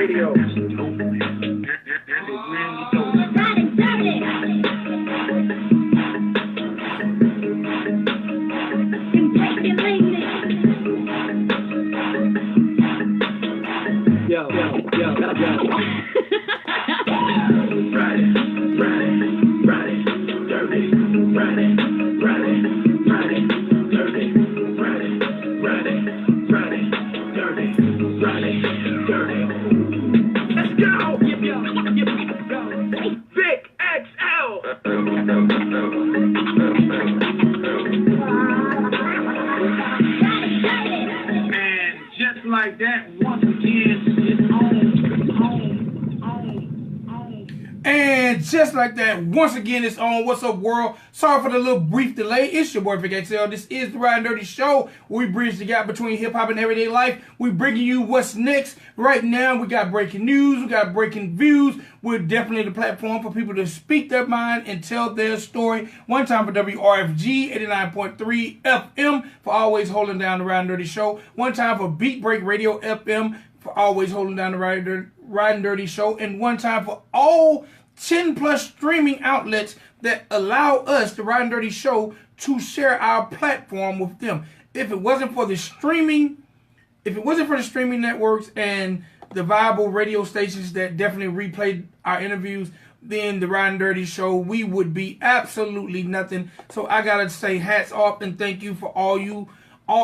radio. Yo. Like that, once again, it's on. And just like that, once again, it's on. What's up, world? Sorry for the little brief delay. It's your boy, Vic XL. This is the Ridin Durty Show, where we bridge the gap between hip-hop and everyday life. We bringing you what's next. Right now, we got breaking news. We got breaking views. We're definitely the platform for people to speak their mind and tell their story. One time for WRFG 89.3 FM for always holding down the Ridin Durty Show. One time for Beat Break Radio FM for always holding down the Ridin Durty Show. And one time for all 10 plus streaming outlets that allow us, the Ridin Durty Show, to share our platform with them. If it wasn't for the streaming networks and the viable radio stations that definitely replayed our interviews, then the Ridin Durty Show, we would be absolutely nothing. So I gotta say hats off and thank you for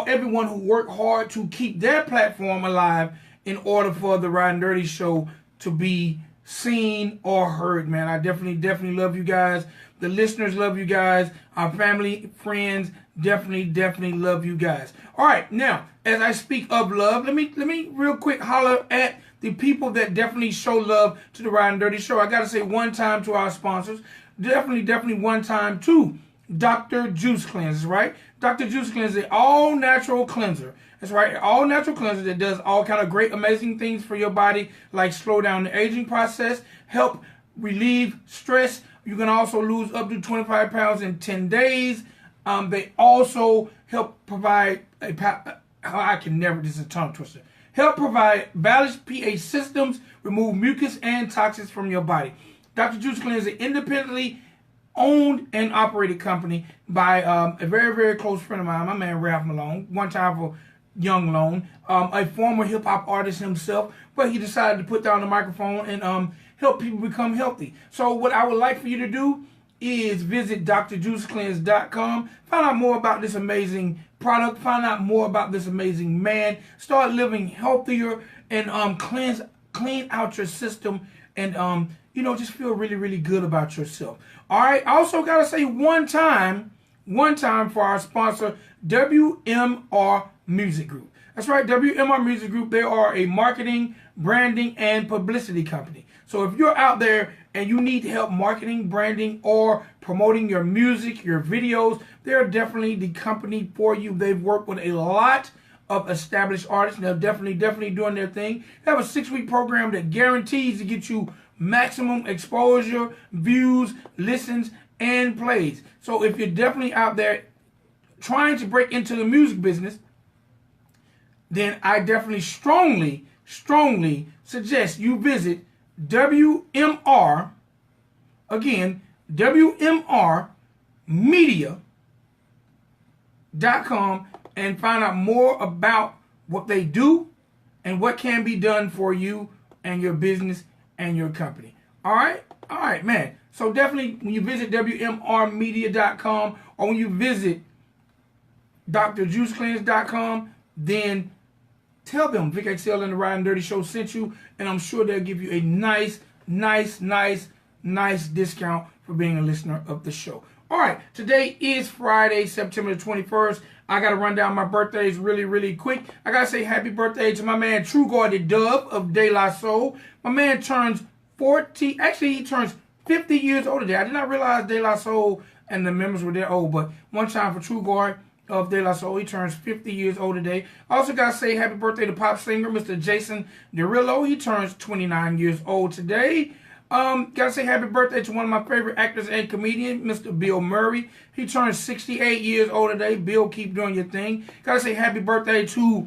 everyone who worked hard to keep their platform alive in order for the Ridin Durty Show to be seen or heard, man. I definitely love you guys. The listeners love you guys. Our family, friends, definitely love you guys. All right, now, as I speak of love, let me real quick holler at the people that definitely show love to the Ridin Durty Show. I gotta say one time to our sponsors. Definitely one time to Dr. Juice Cleanse, right? Dr. Juice Cleanse is an all-natural cleanser. That's right, all-natural cleanser that does all kind of great, amazing things for your body, like slow down the aging process, help relieve stress. You can also lose up to 25 pounds in 10 days. They also help provide this is a tongue twister. Help provide balanced pH systems, remove mucus and toxins from your body. Dr. Juice Cleanse is an independently owned and operated company by a very close friend of mine, my man Ralph Malone, one time for Young Lone, a former hip-hop artist himself, but he decided to put down the microphone and help people become healthy. So what I would like for you to do is visit drjuicecleanse.com, find out more about this amazing product, find out more about this amazing man, start living healthier, and clean out your system, and just feel really good about yourself. All right, I also gotta say one time for our sponsor, WMR Music Group. That's right, WMR Music Group. They are a marketing, branding, and publicity company. So if you're out there and you need help marketing, branding, or promoting your music, your videos, they're definitely the company for you. They've worked with a lot of established artists. They're definitely doing their thing. They have a 6-week program that guarantees to get you maximum exposure, views, listens, and plays. So if you're definitely out there trying to break into the music business, then I definitely strongly suggest you visit WMR, again, WMRmedia.com, and find out more about what they do and what can be done for you and your business and your company. All right, man. So definitely when you visit WMRmedia.com or when you visit drjuicecleanse.com, then tell them Vic XL and the Ridin Durty Show sent you, and I'm sure they'll give you a nice discount for being a listener of the show. All right, today is Friday, September the 21st. I got to run down my birthdays really quick. I got to say happy birthday to my man True God the Dove of De La Soul. My man turns 40, actually he turns 50 years old today. I did not realize De La Soul and the members were that old, but one time for True God of De La Soul, he turns 50 years old today. I also got to say happy birthday to pop singer Mr. Jason Derulo. He turns 29 years old today. Got to say happy birthday to one of my favorite actors and comedians, Mr. Bill Murray. He turns 68 years old today. Bill, keep doing your thing. Got to say happy birthday to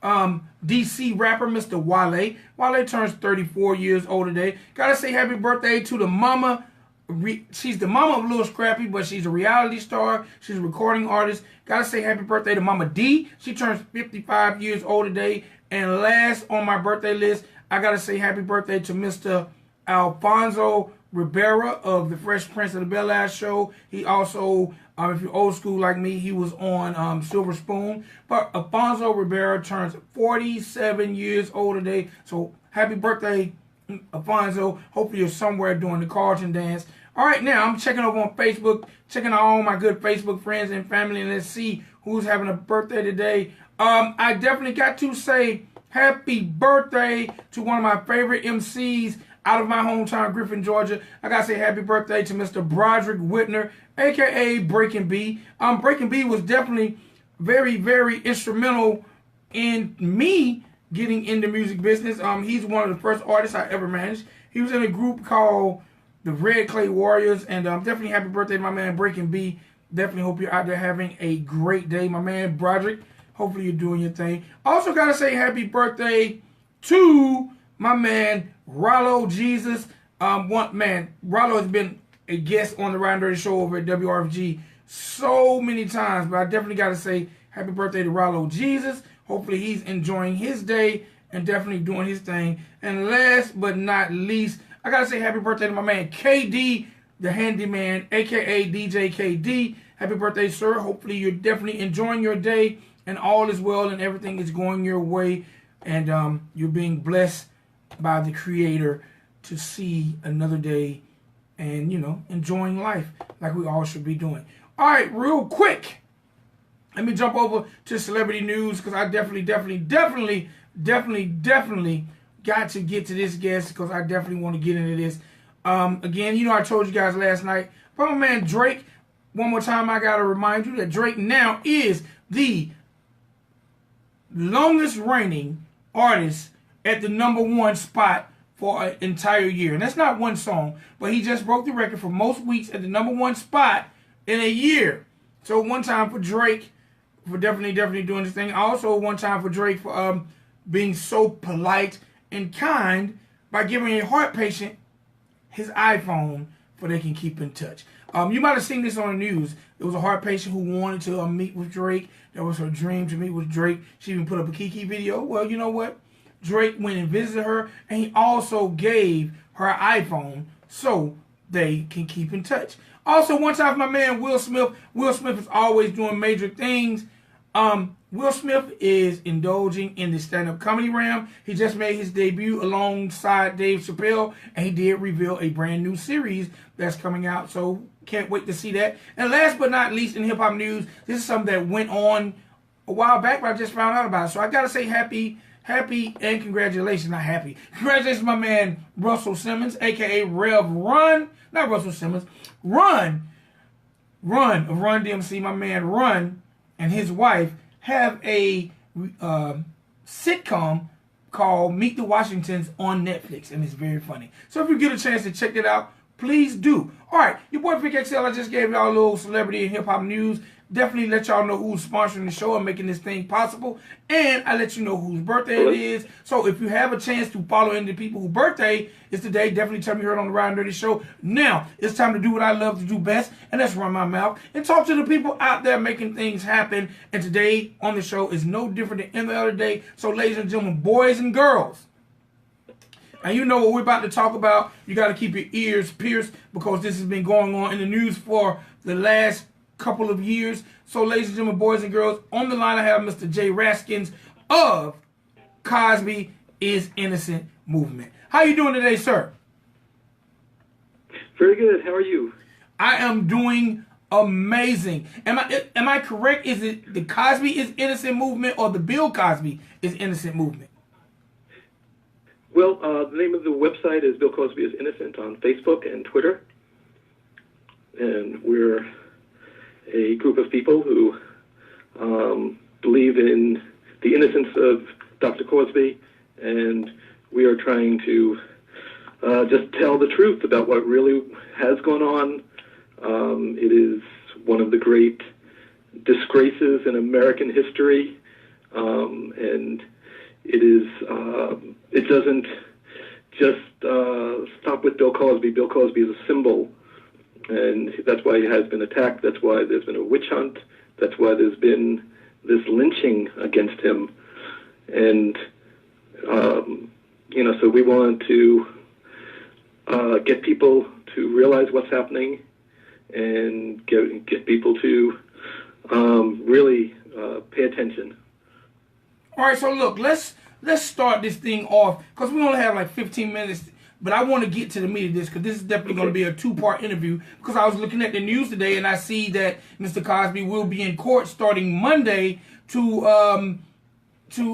DC rapper, Mr. Wale. Wale turns 34 years old today. Gotta say happy birthday to the mama. She's the mama of Lil Scrappy, but she's a reality star. She's a recording artist. Gotta say happy birthday to Mama D. She turns 55 years old today. And last on my birthday list, I gotta say happy birthday to Mr. Alfonso Rivera of the Fresh Prince of the Bel-Air show. He also, if you're old school like me, he was on Silver Spoon. But Alfonso Rivera turns 47 years old today. So happy birthday, Alfonso. Hopefully you're somewhere doing the Carlton dance. All right, now I'm checking over on Facebook, checking out all my good Facebook friends and family, and let's see who's having a birthday today. I definitely got to say happy birthday to one of my favorite MCs out of my hometown, Griffin, Georgia. I got to say happy birthday to Mr. Broderick Whitner, a.k.a. Breaking B. Breaking B was definitely very, very instrumental in me getting in the music business. He's one of the first artists I ever managed. He was in a group called the Red Clay Warriors, and definitely happy birthday to my man Breaking B. Definitely hope you're out there having a great day, my man Broderick. Hopefully you're doing your thing. Also got to say happy birthday to my man Rollo Jesus. Rollo has been a guest on the Ridin Durty show over at WRFG so many times, but I definitely got to say happy birthday to Rollo Jesus. Hopefully he's enjoying his day and definitely doing his thing. And last but not least, I got to say happy birthday to my man KD, the handyman, a.k.a. DJ KD. Happy birthday, sir. Hopefully you're definitely enjoying your day and all is well and everything is going your way. And you're being blessed by the Creator to see another day and, enjoying life like we all should be doing. All right, real quick, let me jump over to celebrity news because I definitely got to get to this guest because I definitely want to get into this. Again, I told you guys last night, but my man Drake, one more time, I got to remind you that Drake now is the longest reigning artist at the #1 spot for an entire year. And that's not one song, but he just broke the record for most weeks at the #1 spot in a year. So one time for Drake for definitely doing this thing. Also one time for Drake for being so polite and kind by giving a heart patient his iPhone so they can keep in touch. You might have seen this on the news. There was a heart patient who wanted to meet with Drake. That was her dream, to meet with Drake. She even put up a Kiki video. Well, you know what? Drake went and visited her, and he also gave her iPhone so they can keep in touch. Also, one time for my man Will Smith. Will Smith is always doing major things. Will Smith is indulging in the stand-up comedy realm. He just made his debut alongside Dave Chappelle, and he did reveal a brand new series that's coming out, so can't wait to see that. And last but not least in hip-hop news, this is something that went on a while back, but I just found out about it. So I gotta say happy and congratulations, not happy. Congratulations to my man Russell Simmons, a.k.a. Rev Run, not Russell Simmons, Run of Run DMC, my man Run and his wife have a sitcom called Meet the Washingtons on Netflix, and it's very funny. So if you get a chance to check it out, please do. All right, your boy Vic XL, I just gave y'all a little celebrity and hip-hop news. Definitely let y'all know who's sponsoring the show and making this thing possible. And I let you know whose birthday it is. So if you have a chance to follow any of the people whose birthday is today, definitely tell me you heard on the Ridin Durty show. Now, it's time to do what I love to do best, and that's run my mouth and talk to the people out there making things happen. And today on the show is no different than any other day. So ladies and gentlemen, boys and girls, and you know what we're about to talk about. You got to keep your ears pierced because this has been going on in the news for the last couple of years. So ladies and gentlemen, boys and girls, on the line I have Mr. J. Raskins of Cosby is Innocent movement. How you doing today, sir? Very good. How are you? I am doing amazing. Am I correct? Is it the Cosby is Innocent movement or the Bill Cosby is Innocent movement? Well, the name of the website is Bill Cosby is Innocent on Facebook and Twitter. And we're a group of people who believe in the innocence of Dr. Cosby, and we are trying to just tell the truth about what really has gone on. It is one of the great disgraces in American history. and it is it doesn't just stop with Bill Cosby. Bill Cosby is a symbol, and that's why he has been attacked. That's why there's been a witch hunt. That's why there's been this lynching against him. And, so we want to get people to realize what's happening and get people to really pay attention. All right, so look, let's start this thing off, because we only have like 15 minutes, but I want to get to the meat of this, because this is definitely going to be a two-part interview, because I was looking at the news today, and I see that Mr. Cosby will be in court starting Monday to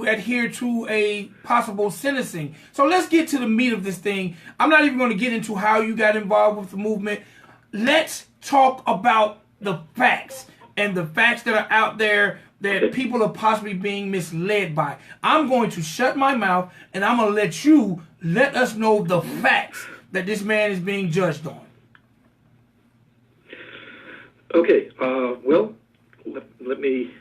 adhere to a possible sentencing. So let's get to the meat of this thing. I'm not even going to get into how you got involved with the movement. Let's talk about the facts, and the facts that are out there that people are possibly being misled by. I'm going to shut my mouth, and I'm going to let you let us know the facts that this man is being judged on. Okay. Well, let me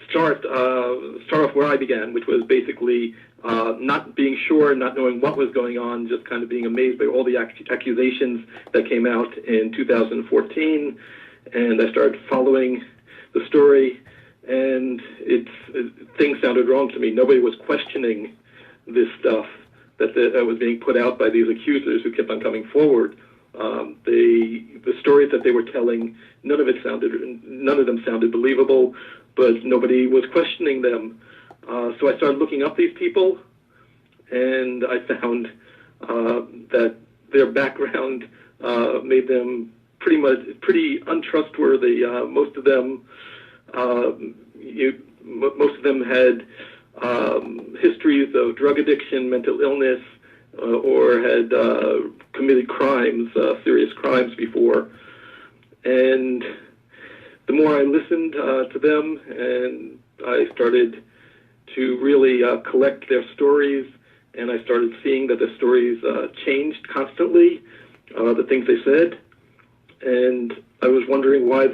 start off where I began, which was basically not being sure, not knowing what was going on, just kind of being amazed by all the accusations that came out in 2014, and I started following the story, and things sounded wrong to me. Nobody was questioning this stuff that was being put out by these accusers who kept on coming forward. The stories that they were telling, none of them sounded believable, but nobody was questioning them. So I started looking up these people, and I found that their background made them pretty untrustworthy. Most of them had histories of drug addiction, mental illness, or had committed crimes, serious crimes before. And the more I listened to them, and I started to really collect their stories, and I started seeing that the stories changed constantly, the things they said, and I was wondering why is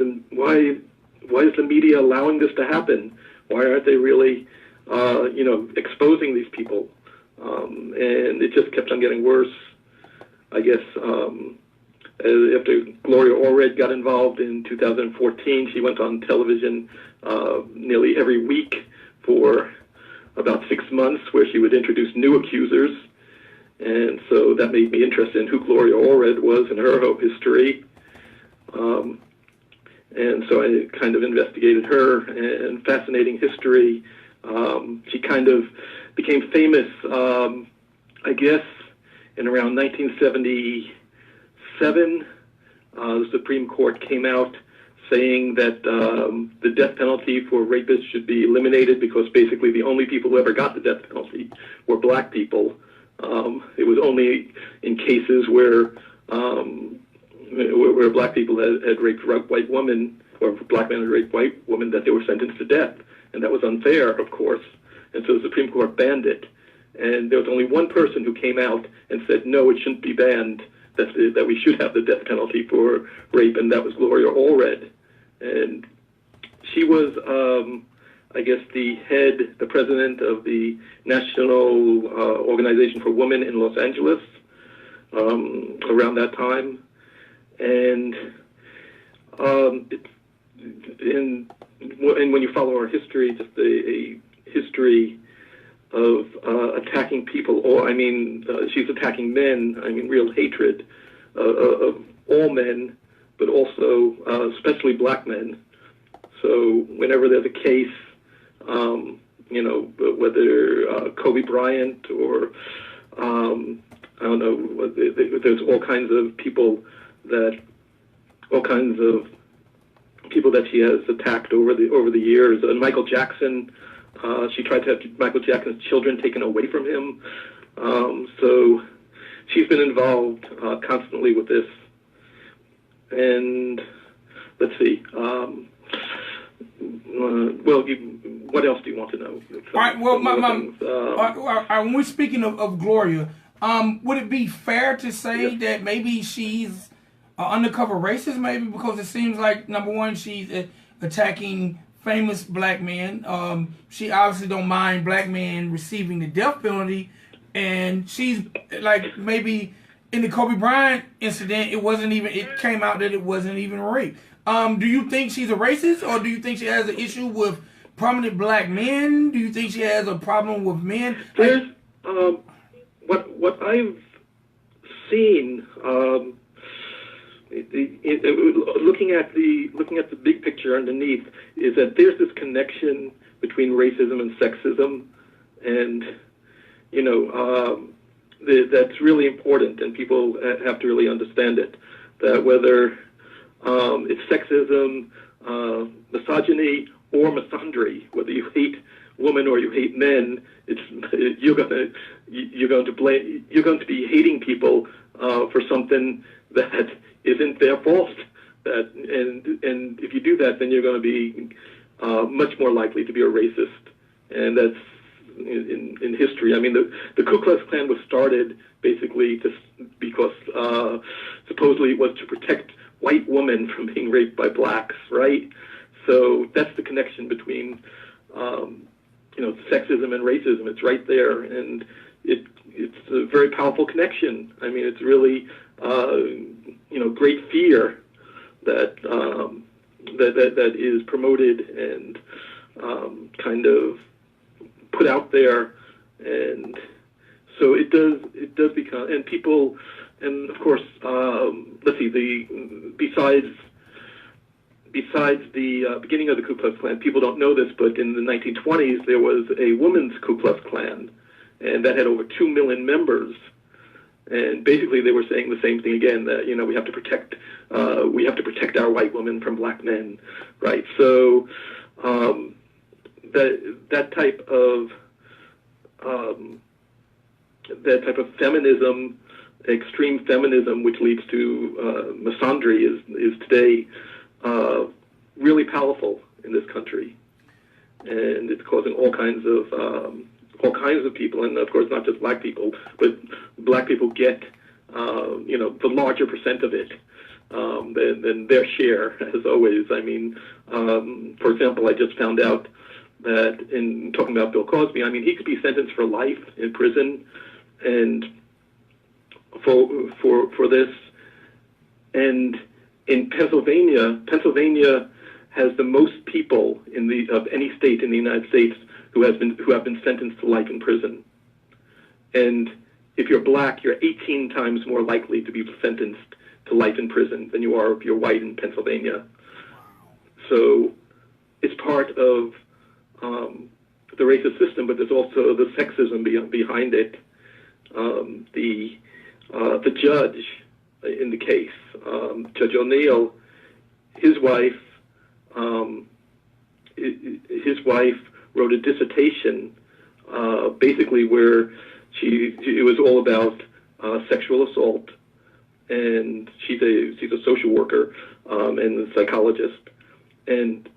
the media allowing this to happen? Why aren't they really, exposing these people? And it just kept on getting worse. I guess after Gloria Allred got involved in 2014, she went on television nearly every week for about 6 months, where she would introduce new accusers. And so that made me interested in who Gloria Allred was and her history. And so I kind of investigated her, and fascinating history. She kind of became famous, I guess, in around 1977. The Supreme Court came out saying that the death penalty for rapists should be eliminated, because basically the only people who ever got the death penalty were black people. It was only in cases where black people had raped white women, or black men had raped white women, that they were sentenced to death. And that was unfair, of course. And so the Supreme Court banned it. And there was only one person who came out and said, no, it shouldn't be banned, that we should have the death penalty for rape, and that was Gloria Allred. And she was, I guess, the president of the National Organization for Women in Los Angeles around that time. And when you follow our history, just a history of attacking people, she's attacking men, real hatred of all men, but also especially black men. So whenever there's a case, whether Kobe Bryant or, I don't know, there's all kinds of people that she has attacked over the years. And Michael Jackson, she tried to have Michael Jackson's children taken away from him. So she's been involved constantly with this. And let's see. What else do you want to know? All right. Well, when we're speaking of Gloria, would it be fair to say that maybe she's undercover racist? Maybe because it seems like, number one, she's attacking famous black men. She obviously don't mind black men receiving the death penalty, and she's like maybe in the Kobe Bryant incident, it came out that it wasn't even rape. Do you think she's a racist, or do you think she has an issue with prominent black men? Do you think she has a problem with men? There's what I've seen. Looking at the big picture underneath is that there's this connection between racism and sexism, and that's really important, and people have to really understand it. That whether it's sexism, misogyny, or misandry, whether you hate women or you hate men, you're going to be hating people for something that isn't their fault. And if you do that, then you're going to be much more likely to be a racist. And that's in history. I mean, the Ku Klux Klan was started basically because supposedly it was to protect white women from being raped by blacks, right? So that's the connection between sexism and racism. It's right there, and it's a very powerful connection. I mean, it's really great fear that that is promoted and kind of put out there, and so it does become, and people, and of course, let's see, besides the beginning of the Ku Klux Klan, people don't know this, but in the 1920s there was a women's Ku Klux Klan, and that had over 2 million members. And basically, they were saying the same thing again, that we have to protect our white women from black men, right? So that type of feminism, extreme feminism, which leads to misandry, is today really powerful in this country, and it's causing all kinds of people, and of course not just black people, but black people get the larger percent of it than their share, as always. I mean, for example, I just found out that in talking about Bill Cosby, I mean, he could be sentenced for life in prison, and for this, and in Pennsylvania has the most people of any state in the United States who have been sentenced to life in prison. And if you're black, you're 18 times more likely to be sentenced to life in prison than you are if you're white in Pennsylvania. So it's part of the racist system, but there's also the sexism behind it. The judge in the case, Judge O'Neill, his wife wrote a dissertation, basically where it was all about sexual assault, and she's a social worker and a psychologist, and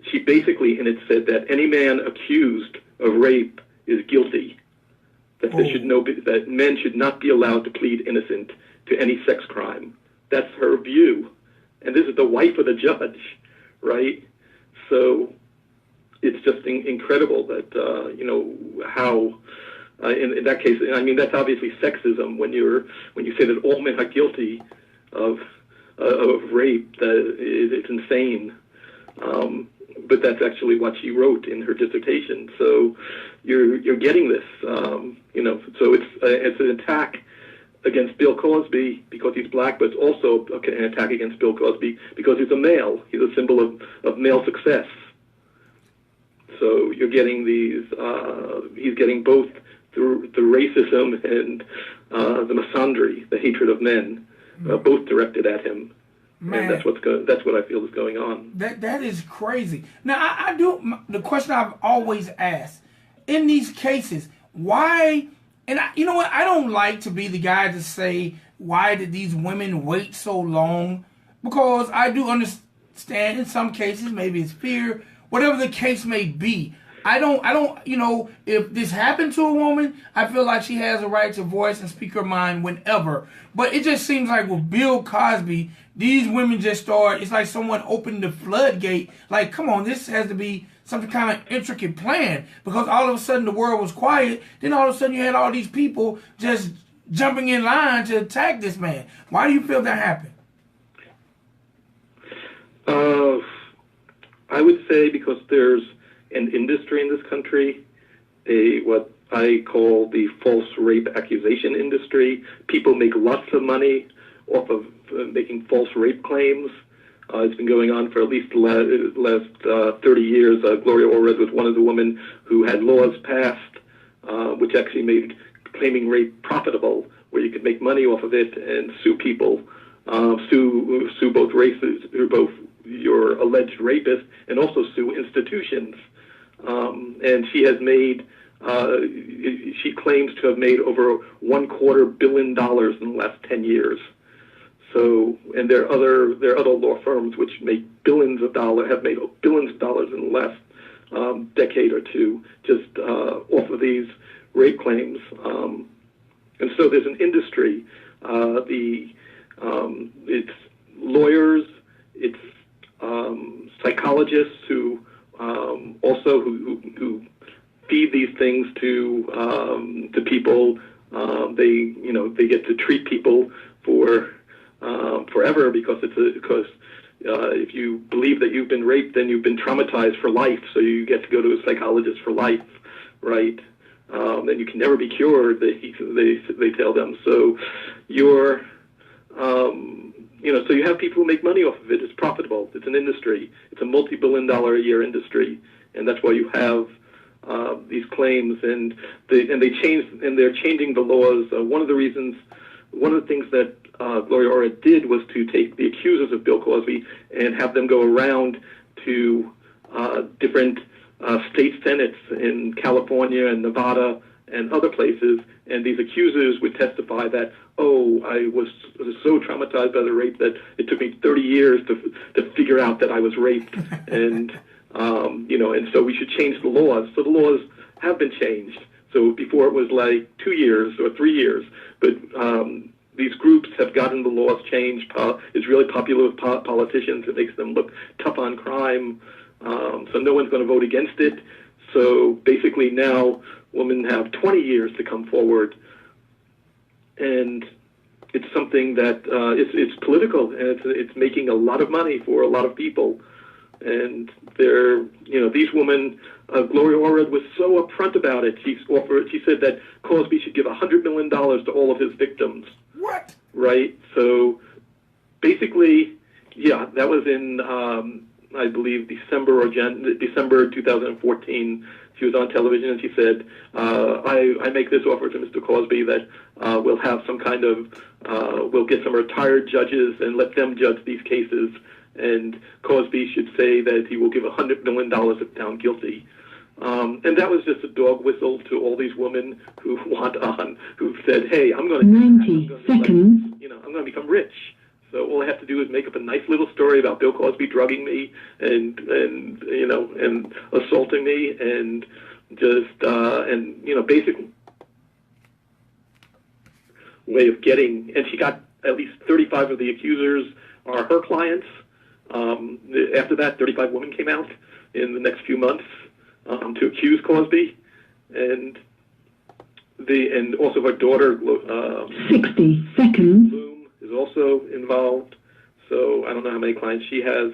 she basically in it said that any man accused of rape is guilty, that that men should not be allowed to plead innocent to any sex crime. That's her view, and this is the wife of the judge, right? So it's just incredible that how in that case, I mean, that's obviously sexism when you say that all men are guilty of rape. It's insane. But that's actually what she wrote in her dissertation. So you're getting this, So it's an attack against Bill Cosby because he's black, but it's also an attack against Bill Cosby because he's a male. He's a symbol of male success. So you're getting these. He's getting both the racism and the misandry, the hatred of men, both directed at him. Man. And that's what I feel is going on. That is crazy. Now I do the question I've always asked in these cases: why? And you know what? I don't like to be the guy to say why did these women wait so long, because I do understand in some cases maybe it's fear, whatever the case may be. I don't, if this happened to a woman, I feel like she has a right to voice and speak her mind whenever. But it just seems like with Bill Cosby, these women just start, it's like someone opened the floodgate. Like, come on, this has to be some kind of intricate plan. Because all of a sudden the world was quiet. Then all of a sudden you had all these people just jumping in line to attack this man. Why do you feel that happened? I would say because there's an industry in this country, what I call the false rape accusation industry. People make lots of money off of making false rape claims. It's been going on for at least the last 30 years. Gloria Allred was one of the women who had laws passed which actually made claiming rape profitable, where you could make money off of it and sue people, sue both races, or both your alleged rapist, and also sue institutions. And she has made, she claims to have made over $250 million in the last 10 years. So, and there are other law firms which make billions of dollars, have made billions of dollars in the last decade or two, just off of these rape claims. And so there's an industry. It's lawyers, it's psychologists who also who feed these things to people. They get to treat people for forever because if you believe that you've been raped, then you've been traumatized for life. So you get to go to a psychologist for life, right? And you can never be cured. They tell them. So you're so you have people who make money off of it. It's profitable. It's an industry. It's a multi-billion-dollar a year industry, and that's why you have these claims. And they're changing the laws. One of the things that Gloria Allred did was to take the accusers of Bill Cosby and have them go around to different state senates in California and Nevada and other places, and these accusers would testify that, I was so traumatized by the rape that it took me 30 years to figure out that I was raped, and and so we should change the laws. So the laws have been changed. So before it was like 2 years or 3 years, but these groups have gotten the laws changed. It's really popular with politicians. It makes them look tough on crime. So no one's going to vote against it. So basically now women have 20 years to come forward. And it's something that it's political, and it's making a lot of money for a lot of people. And these women, Gloria Allred was so upfront about it. She said that Cosby should give $100 million to all of his victims. What? Right? So basically, yeah, that was in, I believe, December 2014. She was on television and she said, I make this offer to Mr. Cosby that we'll have some kind of, we'll get some retired judges and let them judge these cases. And Cosby should say that he will give $100 million if found guilty. And that was just a dog whistle to all these women who who said, hey, I'm going to 90 seconds. I'm going to become rich. So all I have to do is make up a nice little story about Bill Cosby drugging me and assaulting me and just basic way of getting. And she got at least 35 of the accusers are her clients. After that, 35 women came out in the next few months to accuse Cosby, and also her daughter 60 seconds. Is also involved. So I don't know how many clients she has.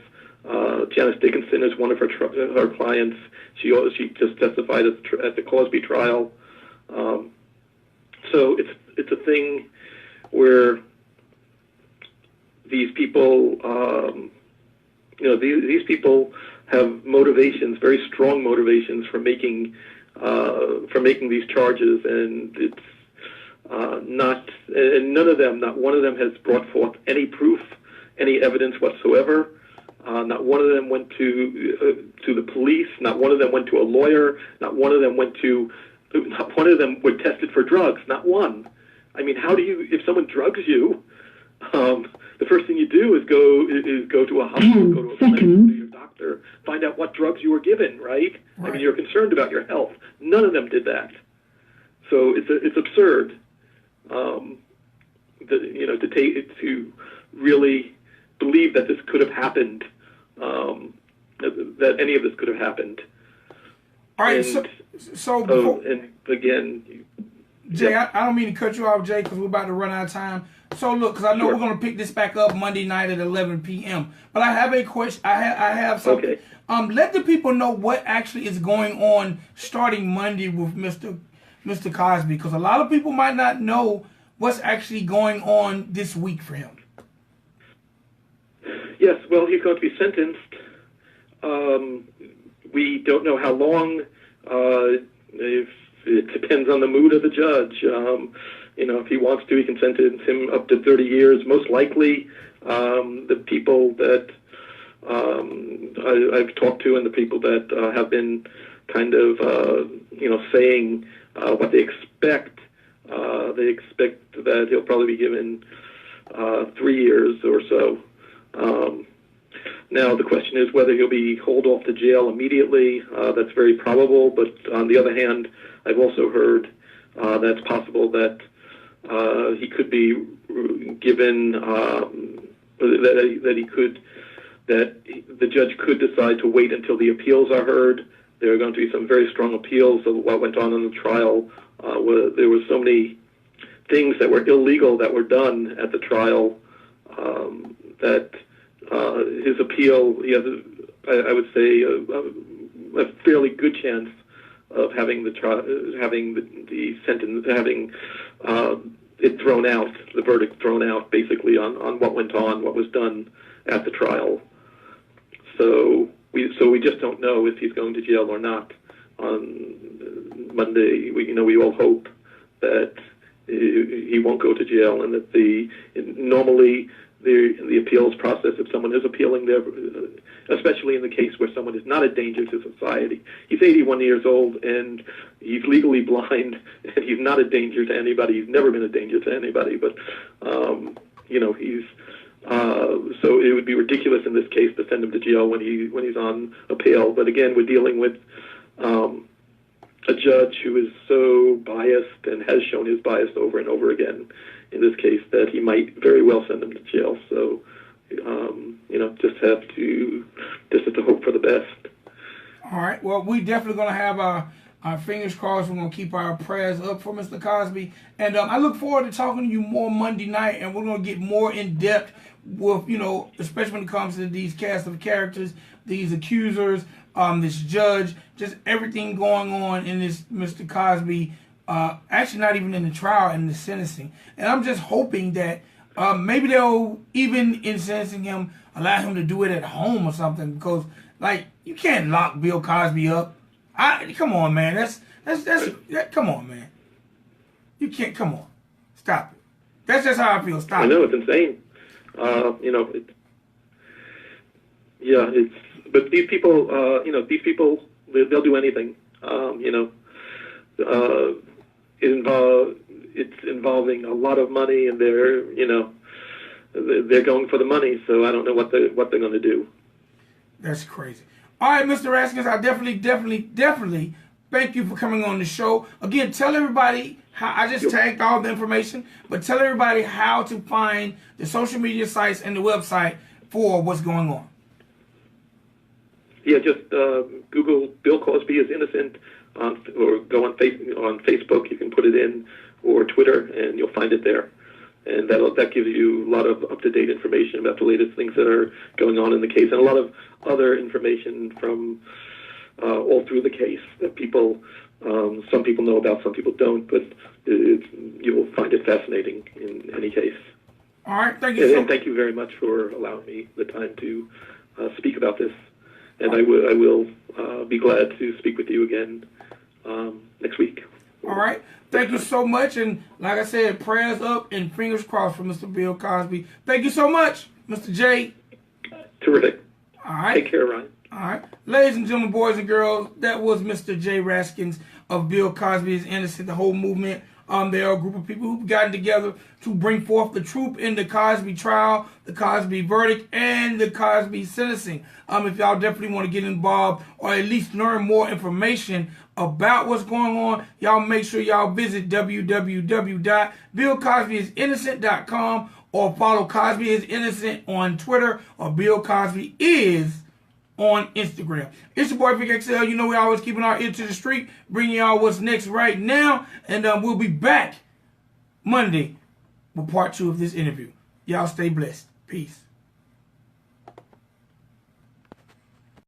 Janice Dickinson is one of her clients. She just testified at the Cosby trial. So it's a thing where these people, these people have motivations, very strong motivations for making these charges, and it's not one of them has brought forth any proof, any evidence whatsoever. Not one of them went to the police. Not one of them went to a lawyer. Not one of them were tested for drugs. Not one. I mean, how do you, if someone drugs you, the first thing you do is go to a hospital, go to a clinic, go to your doctor, find out what drugs you were given, right? I mean, you're concerned about to really believe that this could have happened, that any of this could have happened. All right, and, so before, and again, Jay, yeah. I don't mean to cut you off, Jay, because we're about to run out of time. So look, because I know Sure. we're going to pick this back up Monday night at 11 p.m. But I have a question. I have something. Okay. Let the people know what actually is going on starting Monday with Mr. Cosby, because a lot of people might not know what's actually going on this week for him. Yes, well, he's going to be sentenced. We don't know how long. If it depends on the mood of the judge. If he wants to, he can sentence him up to 30 years. Most likely, the people that I've talked to and the people that have been kind of, saying what they expect that he'll probably be given 3 years or so. Now, the question is whether he'll be hauled off to jail immediately. That's very probable, but on the other hand, I've also heard that's possible that he could be given, that the judge could decide to wait until the appeals are heard. There are going to be some very strong appeals of what went on in the trial. Where there were so many things that were illegal that were done at the trial that his appeal, he has, I would say, a fairly good chance of having the sentence, having it thrown out, the verdict thrown out, basically on what went on, what was done at the trial. So we just don't know if he's going to jail or not on Monday. We all hope that he won't go to jail, and that normally the appeals process, if someone is appealing there, especially in the case where someone is not a danger to society. He's 81 years old, and he's legally blind, and he's not a danger to anybody. He's never been a danger to anybody, but, he's... so it would be ridiculous in this case to send him to jail when he's on appeal. But again, we're dealing with a judge who is so biased and has shown his bias over and over again in this case that he might very well send him to jail. So, just have to hope for the best. All right. Well, we definitely going to have our fingers crossed. We're going to keep our prayers up for Mr. Cosby. And I look forward to talking to you more Monday night, and we're going to get more in depth with, especially when it comes to these cast of characters, these accusers, this judge, just everything going on in this Mr. Cosby, actually not even in the trial, in the sentencing. And I'm just hoping that maybe they'll, even in sentencing him, allow him to do it at home or something, because, you can't lock Bill Cosby up. Come on, man. Come on, man. You can't, come on. Stop it. That's just how I feel. Stop it. I know, it's insane. But these people, they'll do anything. It's involving a lot of money, and they're going for the money. So I don't know what they're going to do. That's crazy. All right, Mr. Raskins, I definitely thank you for coming on the show. Again, tell everybody how, I just tagged all the information, but tell everybody how to find the social media sites and the website for what's going on. Yeah, just Google Bill Cosby is innocent, or go on Facebook. You can put it in, or Twitter, and you'll find it there. And that gives you a lot of up-to-date information about the latest things that are going on in the case, and a lot of other information from all through the case that some people know about, some people don't, but you will find it fascinating in any case. All right, thank you. And thank you very much for allowing me the time to speak about this. And I will be glad to speak with you again next week. All right. Thank you so much. And like I said, prayers up and fingers crossed for Mr. Bill Cosby. Thank you so much, Mr. J. Terrific. All right. Take care, Ryan. All right. Ladies and gentlemen, boys and girls, that was Mr. J. Raskins of Bill Cosby is Innocent, the whole movement. They are a group of people who've gotten together to bring forth the truth in the Cosby trial, the Cosby verdict, and the Cosby sentencing. If y'all definitely want to get involved or at least learn more information about what's going on, y'all make sure y'all visit www.billcosbyinnocent.com or follow Cosby is Innocent on Twitter or Bill Cosby is on Instagram. It's your boy Vic XL. You know we always keeping our ear to the street, bringing y'all what's next right now, and we'll be back Monday with part 2 of this interview. Y'all stay blessed. Peace.